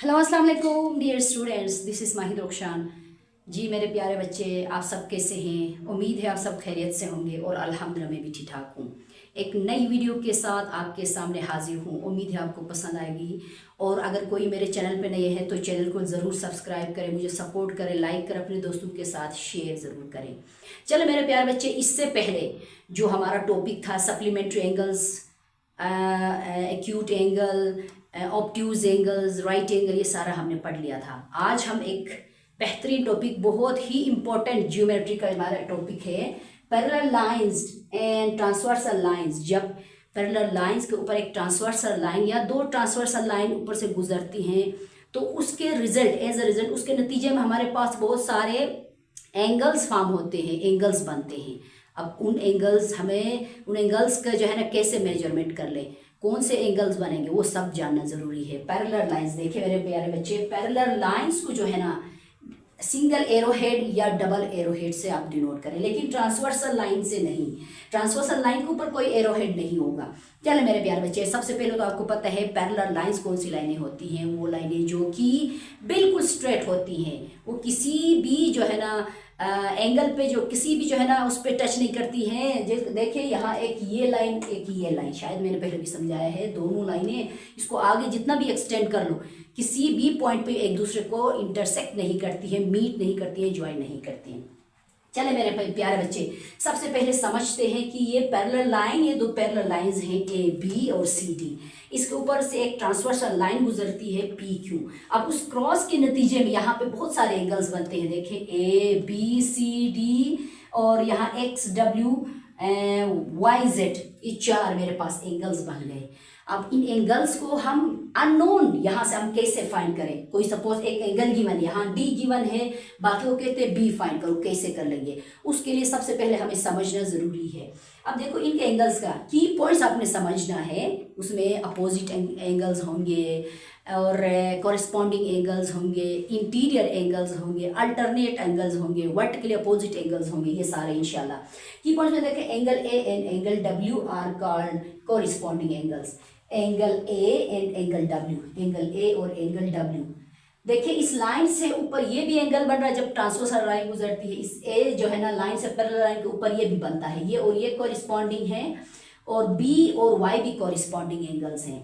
Hello अस्सलाम वालेकुम dear students, this is माहिद रुखशान। जी मेरे प्यारे बच्चे, आप सब कैसे हैं? उम्मीद है आप सब खैरियत से होंगे और अल्हम्दुलिल्लाह मैं भी ठीक ठाक हूँ। एक नई वीडियो के साथ आपके सामने हाजिर हूँ। उम्मीद है आपको पसंद आएगी। और अगर कोई मेरे चैनल पे नए हैं तो चैनल को ज़रूर सब्सक्राइब करें, मुझे सपोर्ट करें, लाइक करें, अपने दोस्तों के साथ शेयर ज़रूर करें। चलो मेरे प्यारे बच्चे, इससे पहले जो हमारा टॉपिक था supplementary angles, acute angle, obtuse angles, right angle, ये सारा हमने पढ़ लिया था। आज हम एक बेहतरीन टॉपिक, बहुत ही इंपॉर्टेंट ज्योमेट्री का हमारा टॉपिक है parallel lines and transversal lines. जब पैरेलल लाइंस के ऊपर एक ट्रांसवर्सल लाइन या दो ट्रांसवर्सल लाइन ऊपर से गुजरती हैं तो उसके रिजल्ट, एज अ रिजल्ट, उसके नतीजे में हमारे पास बहुत सारे एंगल्स फॉर्म होते हैं, एंगल्स बनते हैं। अब उन एंगल्स का जो है ना कैसे मेजरमेंट कर लें, कौन से एंगल्स बनेंगे, वो सब जानना जरूरी है। पैरेलल लाइंस देखिए मेरे प्यारे बच्चे, पैरेलल लाइंस को जो है ना सिंगल एरो हेड या डबल एरो हेड से आप डिनोट करें, लेकिन ट्रांसवर्सल लाइन से नहीं। ट्रांसवर्सल लाइन के ऊपर कोई एरो हेड नहीं होगा। चले मेरे प्यारे बच्चे, सबसे पहले तो आपको पता है पैरेलल लाइंस कौन सी लाइनें होती हैं। वो लाइनें जो कि बिल्कुल स्ट्रेट होती हैं, वो किसी भी जो है ना एंगल पे जो किसी भी जो है ना उस पर टच नहीं करती हैं। देखिए यहाँ एक ये लाइन, एक ये लाइन, शायद मैंने पहले भी समझाया है, दोनों लाइनें इसको आगे जितना भी एक्सटेंड कर लो किसी भी पॉइंट पे एक दूसरे को इंटरसेक्ट नहीं करती है, मीट नहीं करती है, ज्वाइन नहीं करती हैं। चले मेरे प्यारे बच्चे, सबसे पहले समझते हैं कि ये पैरेलल लाइन, ये दो पैरेलल लाइंस हैं ए बी और सी डी। इसके ऊपर से एक ट्रांसवर्सल लाइन गुजरती है पी क्यू। अब उस क्रॉस के नतीजे में यहाँ पे बहुत सारे एंगल्स बनते हैं। देखें ए बी सी डी और यहाँ एक्स डब्ल्यू वाई जेड, ये चार मेरे पास एंगल्स बन गए। अब इन एंगल्स को हम अननोन यहाँ से हम कैसे फाइंड करें? कोई सपोज एक एंगल गिवन, यहाँ डी गिवन है, बाकी वो कहते हैं बी फाइंड करो, कैसे कर लेंगे? उसके लिए सबसे पहले हमें समझना जरूरी है। अब देखो इनके एंगल्स का की पॉइंट्स आपने समझना है। उसमें अपोजिट एंगल्स होंगे और कॉरेस्पॉन्डिंग एंगल्स होंगे, इंटीरियर एंगल्स होंगे, अल्टरनेट एंगल्स होंगे, वर्टिकली अपोजिट एंगल्स होंगे, ये सारे इंशाल्लाह। की पॉइंट्स में देखें, angle A and angle W are called corresponding angles. Angle A and angle W, angle A और एंगल डब्ल्यू। देखिए इस लाइन से ऊपर ये भी एंगल बन रहा है जब ट्रांसवर्सल लाइन गुजरती है। इस ए जो है ना लाइन से पैरेलल लाइन के ऊपर ये भी बनता है, ये और ये कॉरेस्पॉन्डिंग है, और बी और वाई भी कॉरेस्पॉन्डिंग एंगल्स हैं।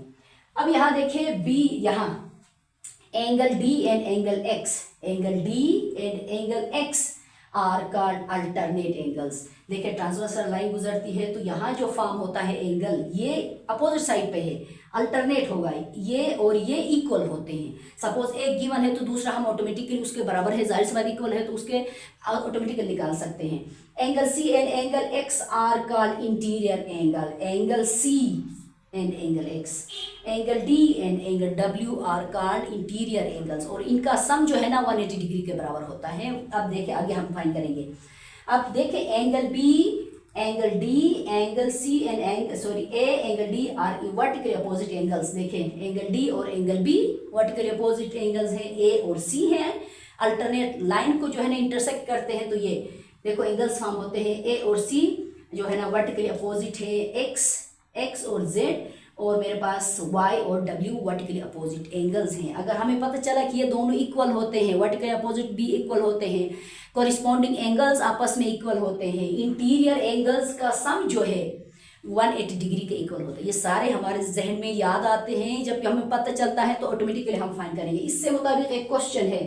अब यहाँ देखिए बी, यहाँ angle D and angle X, angle D and angle X are called alternate angles. देखिए ट्रांसवर्सल लाइन गुजरती है तो यहाँ जो फॉर्म होता है एंगल, ये अपोजिट साइड पे है, अल्टरनेट होगा, ये और ये इक्वल होते हैं। सपोज एक गिवन है तो दूसरा हम ऑटोमेटिकली उसके बराबर है, जाहिर सी बात इक्वल है तो उसके ऑटोमेटिकली निकाल सकते हैं। Angle C and angle X are called interior angle. Angle C and angle X, angle D and angle W are called interior angles, और इनका सम जो है ना 180 डिग्री के बराबर होता है। अब देखिए आगे हम फाइंड करेंगे। अब देखिए angle B, angle D, angle C and A angle D are vertically opposite angles. देखें एंगल डी और angle B vertically opposite angles हैं, ए और सी हैं। अल्टरनेट लाइन को जो है ना इंटरसेक्ट करते हैं तो ये देखो एंगल्स फॉर्म होते हैं। ए और सी जो है ना वर्टिकली अपोजिट है, एक्स और जेड, और मेरे पास y और w वर्टिकली अपोजिट एंगल्स हैं। अगर हमें पता चला कि ये दोनों इक्वल होते हैं, वर्टिकली अपोजिट भी इक्वल होते हैं, कॉरिस्पॉन्डिंग एंगल्स आपस में इक्वल होते हैं, इंटीरियर एंगल्स का सम जो है 180 डिग्री के इक्वल होते हैं, ये सारे हमारे जहन में याद आते हैं। जब हमें पता चलता है तो ऑटोमेटिकली हम फाइंड करेंगे। इससे मुताबिक एक क्वेश्चन है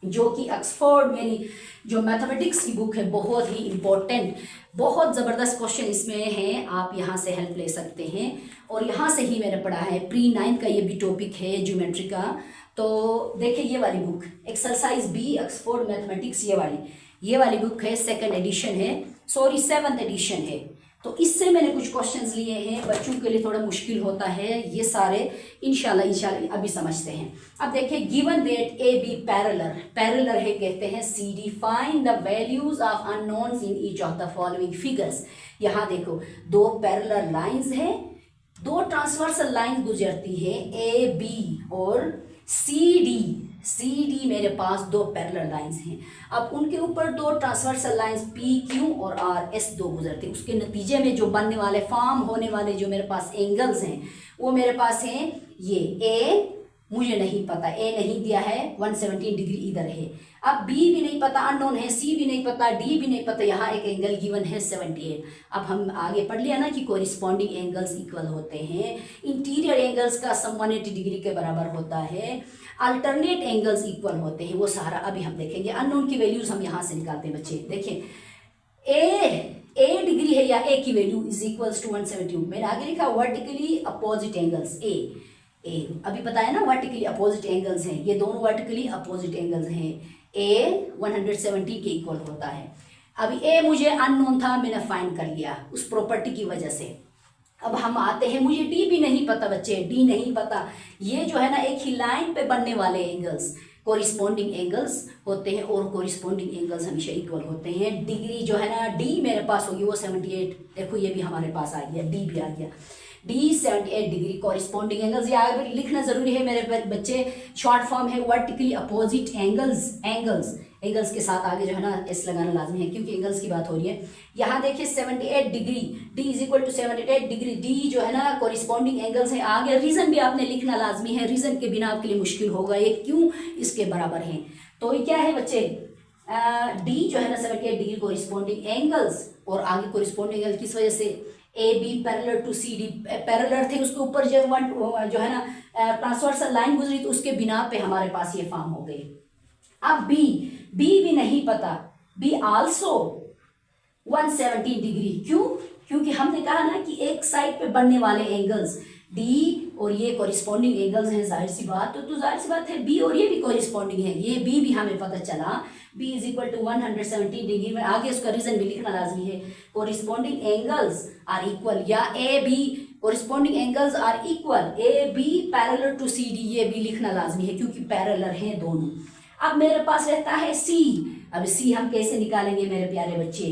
जो कि ऑक्सफोर्ड में जो मैथमेटिक्स की बुक है, बहुत ही इम्पोर्टेंट, बहुत ज़बरदस्त क्वेश्चन इसमें है, आप यहाँ से हेल्प ले सकते हैं। और यहाँ से ही मैंने पढ़ा है, प्री 9th का ये भी टॉपिक है ज्योमेट्री का। तो देखिए ये वाली book exercise B Oxford mathematics, ये वाली बुक है, 2nd एडिशन है, सॉरी 7th एडिशन है। तो इससे मैंने कुछ क्वेश्चंस लिए हैं, बच्चों के लिए थोड़ा मुश्किल होता है ये सारे, इंशाल्लाह अभी समझते हैं। अब देखिए given that A B parallel है, कहते हैं C D, find the values of unknowns in each of the following figures. यहाँ देखो दो पैरेलल लाइंस हैं, दो ट्रांसवर्सल लाइंस गुजरती है ए बी और सी डी मेरे पास दो पैरेलल लाइंस हैं। अब उनके ऊपर दो ट्रांसवर्सल लाइंस पी क्यू और आर एस दो गुजरते हैं। उसके नतीजे में जो बनने वाले, फॉर्म होने वाले जो मेरे पास एंगल्स हैं वो मेरे पास हैं ये ए मुझे नहीं पता, ए नहीं दिया है, 117 डिग्री इधर है। अब बी भी नहीं पता, अननोन है, सी भी नहीं पता, डी भी नहीं पता, यहाँ एक एंगल गिवन है 78। अब हम आगे पढ़ लिया ना कि कोरिस्पॉन्डिंग एंगल्स इक्वल होते हैं, इंटीरियर एंगल्स का सम 180 डिग्री के बराबर होता है, अल्टरनेट एंगल्स इक्वल होते हैं, वो सारा अभी हम देखेंगे। अननोन की वैल्यूज हम यहाँ से निकालते हैं बच्चे। देखिए ए डिग्री है या ए की वैल्यू इज इक्वल्स टू 170। मैंने आगे लिखा वर्टिकली अपोजिट एंगल्स ए अभी बताया ना, वर्टिकली अपोजिट एंगल्स हैं, ये दोनों वर्टिकली अपोजिट एंगल्स हैं। ए 170 के इक्वल होता है। अभी ए मुझे अननोन था, मैंने फाइंड कर लिया उस प्रॉपर्टी की वजह से। अब हम आते हैं, मुझे डी भी नहीं पता बच्चे, डी नहीं पता। ये जो है ना एक ही लाइन पे बनने वाले एंगल्स कोरिस्पॉन्डिंग एंगल्स होते हैं, और कोरिस्पॉन्डिंग एंगल्स हमेशा इक्वल होते हैं। डिग्री जो है ना डी मेरे पास होगी वो 78, देखो ये भी हमारे पास आ गया, डी भी आ गया, डी 78 डिग्री कोरिस्पॉन्डिंग एंगल्स। ये आगे लिखना जरूरी है मेरे बच्चे, शॉर्ट फॉर्म है वर्टिकली अपोजिट एंगल्स के साथ आगे जो है ना एस लगाना लाजमी है, क्योंकि एंगल्स की बात हो रही है। यहाँ देखिए 78 degree, D is equal to 78 degree, D जो है ना कोरिस्पॉन्डिंग एंगल्स है। आगे रीजन भी आपने लिखना लाजमी है, रीजन के बिना आपके लिए मुश्किल होगा ये क्यों इसके बराबर है। तो ये क्या है बच्चे, डी जो है ना 78 डिग्री कोरिस्पॉन्डिंग एंगल्स, और आगे कोरिस्पॉन्डिंग एंगल किस वजह से, A B parallel to C D parallel थे, उसके ऊपर जो है ना ट्रांसवर्सल लाइन गुजरी, तो उसके बिना पे हमारे पास ये फॉर्म हो गई। अब बी भी नहीं पता, बी आल्सो 170 डिग्री, क्यों, क्योंकि हमने कहा ना कि एक साइड पे बनने वाले एंगल्स डी और ये कोरिस्पॉन्डिंग एंगल्स हैं, जाहिर सी बात, तो जाहिर सी बात है बी और ये भी कोरिस्पॉन्डिंग है, ये बी भी हमें पता चला, B is equal to 170 degree में। आगे उसका रीजन भी लिखना लाजमी है, कोरिस्पॉन्डिंग एंगल्स आर इक्वल, या A B corresponding angles are equal, A B parallel to C D, ये भी लिखना लाजमी है क्योंकि पैरेलल हैं दोनों। अब मेरे पास रहता है सी, अब सी हम कैसे निकालेंगे मेरे प्यारे बच्चे,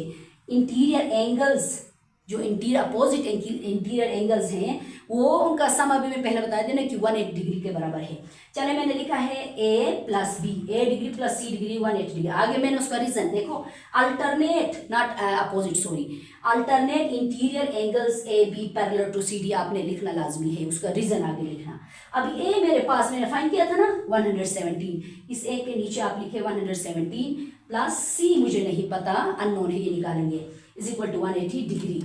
इंटीरियर एंगल्स जो अपोजिट इंटीरियर एंगल्स हैं वो उनका सम अभी मैं पहले बता देना कि 180 डिग्री के बराबर है। चले मैंने लिखा है A plus B, A degree plus C degree 180 degree. आगे मैंने उसका रीजन देखो, alternate not opposite sorry, alternate interior angles A B parallel to C D आपने लिखना लाजमी है, उसका रीजन आगे लिखना। अब ए मेरे पास मैंने फाइंड किया था ना 117, इस ए के नीचे आप लिखे 117 प्लस सी मुझे नहीं पता, अननोन है, ये निकालेंगे, इज इक्वल टू 180 डिग्री।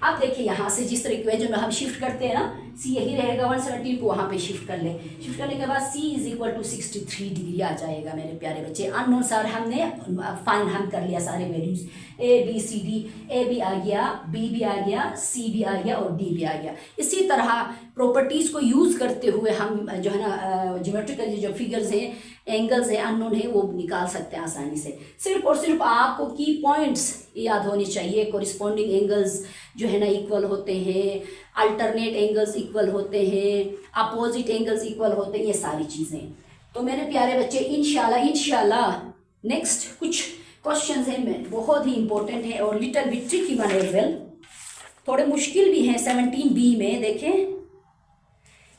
अब देखिए यहाँ से जिस तरह इक्वेशन में हम शिफ्ट करते हैं ना, सी यही रहेगा, 117 को वहाँ पे शिफ्ट कर ले, शिफ्ट करने के बाद सी इज इक्वल टू 63 डिग्री आ जाएगा मेरे प्यारे बच्चे। अननोन सारे हमने फाइन हम कर लिया सारे values, A B C D, A भी आ गया, बी भी आ गया, सी भी आ गया और डी भी आ गया। इसी तरह प्रॉपर्टीज़ को यूज़ करते हुए हम जो है ना ज्योमेट्रिकल जो फिगर्स हैं, एंगल्स हैं, अननोन है, वो निकाल सकते हैं आसानी से। सिर्फ और सिर्फ आपको की पॉइंट्स याद होने चाहिए, कोरिस्पॉन्डिंग एंगल्स जो है ना इक्वल होते हैं, अल्टरनेट एंगल्स इक्वल होते हैं, अपोजिट एंगल्स इक्वल होते हैं, ये सारी चीज़ें। तो मेरे प्यारे बच्चे इंशाल्लाह नेक्स्ट कुछ क्वेश्चंस हैं बहुत ही इंपॉर्टेंट है और little bit tricky one as well, थोड़े मुश्किल भी हैं। 17B में देखें,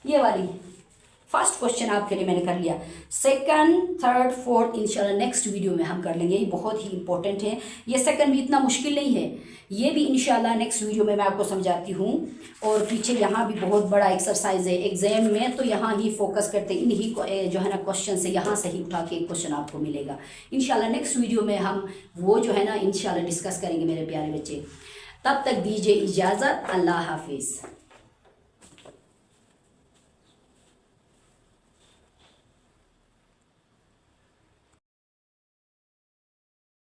ये वाली फर्स्ट क्वेश्चन आपके लिए मैंने कर लिया, सेकंड, थर्ड, फोर्थ इंशाल्लाह नेक्स्ट वीडियो में हम कर लेंगे, ये बहुत ही इंपॉर्टेंट है। ये सेकंड भी इतना मुश्किल नहीं है, ये भी इंशाल्लाह नेक्स्ट वीडियो में मैं आपको समझाती हूँ। और पीछे यहाँ भी बहुत बड़ा एक्सरसाइज है एग्जाम में, तो यहाँ ही फोकस करते इन्हीं जो है ना क्वेश्चन से, यहाँ से ही उठा के क्वेश्चन आपको मिलेगा इंशाल्लाह। नेक्स्ट वीडियो में हम वो जो है ना इंशाल्लाह डिस्कस करेंगे मेरे प्यारे बच्चे। तब तक दीजिए इजाज़त, अल्लाह हाफिज़।